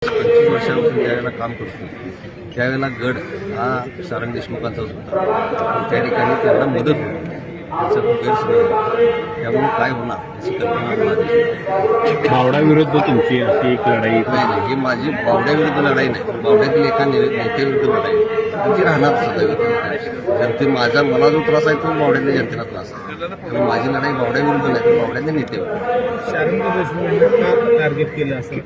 25 वर्षापासून ज्यावेळेला काम करतो त्यावेळेला गड हा सारंग देशमुखांचाच होता. त्या ठिकाणी त्यांना मदत होती, त्याचं गैरसमज त्यामुळे काय होणार याची कल्पना मला दिसली. बावडाविरुद्ध तुमची अशी एक लढाई नाही, ही माझी बावड्याविरुद्ध लढाई नाही, बावड्यातील एका नेत्याविरुद्ध लढाई आणि ती राहणार सदैव. मला जो त्रास आहे तो बावड्यातल्या जनतेला त्रास आहे. त्यामुळे माझी लढाई बावड्याविरुद्ध नाही तर बावड्यातल्या नेत्यावर. सारंग देशमुखांना टार्गेट केलं असेल,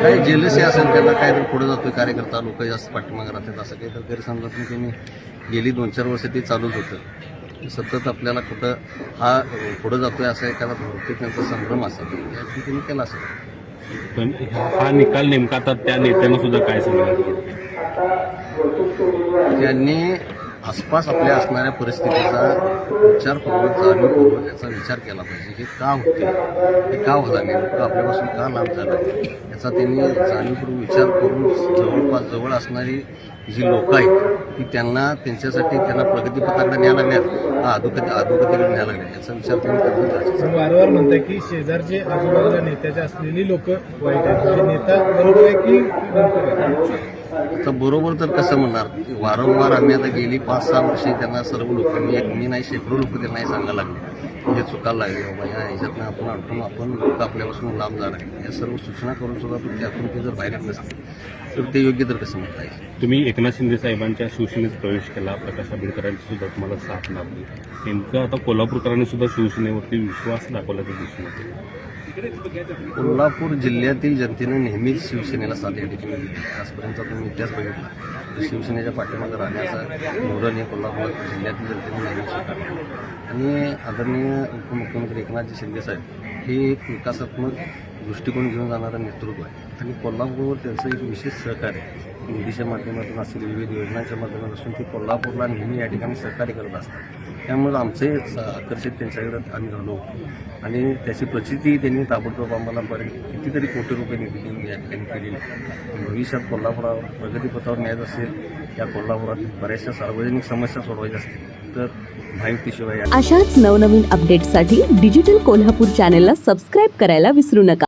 काही जेलसी असेल, त्यांना काय तर पुढे जातोय कार्यकर्ता, लोक जास्त पाठीमागे राहतात असं काही तर गैरसमजात नाही. त्यांनी गेली 2-4 वर्ष ते चालूच होतं. सतत आपल्याला कुठं हा पुढं जातोय असं एखादा बहुतेक त्यांचा संभ्रम असेल याची त्यांनी केला असेल. पण हा निकाल नेमका तर त्या नेत्यानं सुद्धा काय सांगितलं? त्यांनी आसपास आपल्या असणाऱ्या परिस्थितीचा विचारपूर्वक जाणीवपूर्वक याचा विचार केला पाहिजे. हे का होते, हे का होता, नेमकं आपल्यापासून का लांब झालं याचा त्यांनी जाणीवपूर्वक विचार करून जवळपास जवळ असणारी जी लोक आहेत की त्यांना त्यांच्यासाठी त्यांना प्रगतीपथाकडे न्यायला लागल्यात, अधोगतीकडे न्यायला लागल्या याचा विचार त्यांनी करणं गरजेचं आहे. वारंवार म्हणताय की शेजारचे आजूबाजूला नेत्याचे असलेली लोक वाईट आहेत, म्हणजे नेता बरोबर आहे की बरोबर आहे? आता बरोबर तर कसं म्हणणार, वारंवार आम्ही आता गेली 5-6 वर्षे त्यांना सर्व लोकांनी, मी नाही शेकडो लोक त्यांना हे सांगायला लागले हे चुकायला लागले बाबा, या ह्याच्यातनं आपण अडकून आपण लोक आपल्यापासून लांब जाणार आहे. या सर्व सूचना करून सुद्धा त्यातून ते जर बाहेर येत नसतील तर ते योग्य तर कसं म्हणता येईल. तुम्ही एकनाथ शिंदे साहेबांच्या शिवसेनेत प्रवेश केला, प्रकाश आंबेडकरांची सुद्धा तुम्हाला साथ लाभली. नेमकं आता कोल्हापूरकरांनी सुद्धा शिवसेनेवरती विश्वास दाखवल्याचं दिसून येते. कोल्हापूर जिल्ह्यातील जनतेने नेहमीच शिवसेनेला साथ या ठिकाणी दिली. आजपर्यंत तुम्ही इतिहास बघितला तर शिवसेनेच्या पाठीमागे राहण्याचा धोरण हे कोल्हापूर जिल्ह्यातील जनतेने नेहमी स्वीकारलं. आणि आदरणीय उपमुख्यमंत्री एकनाथजी शिंदे साहेब हे एक विकासात्मक दृष्टिकोन घेऊन जाणारं नेतृत्व आहे आणि कोल्हापूरवर त्यांचं एक विशेष सहकार्य आहे. निधीच्या माध्यमातून असेल, विविध योजनांच्या माध्यमातून ते कोल्हापूरला नेहमी या ठिकाणी सहकार्य करत असतात. त्यामुळे आमचे आकर्षित त्यांच्याकडे आम्ही झालो आणि त्याची प्रचिती त्यांनी ताबडतोब आम्हाला कितीतरी कोटी रुपये निधी या ठिकाणी केलेली आहे. भविष्यात कोल्हापुरावर प्रगतीपथावर न्यायचं असेल, या कोल्हापुरातील बऱ्याचशा सार्वजनिक समस्या सोडवायच्या असतील तर माहितीशिवाय अशाच नवनवीन अपडेट्ससाठी डिजिटल कोल्हापूर चॅनेलला सबस्क्राईब करायला विसरू नका.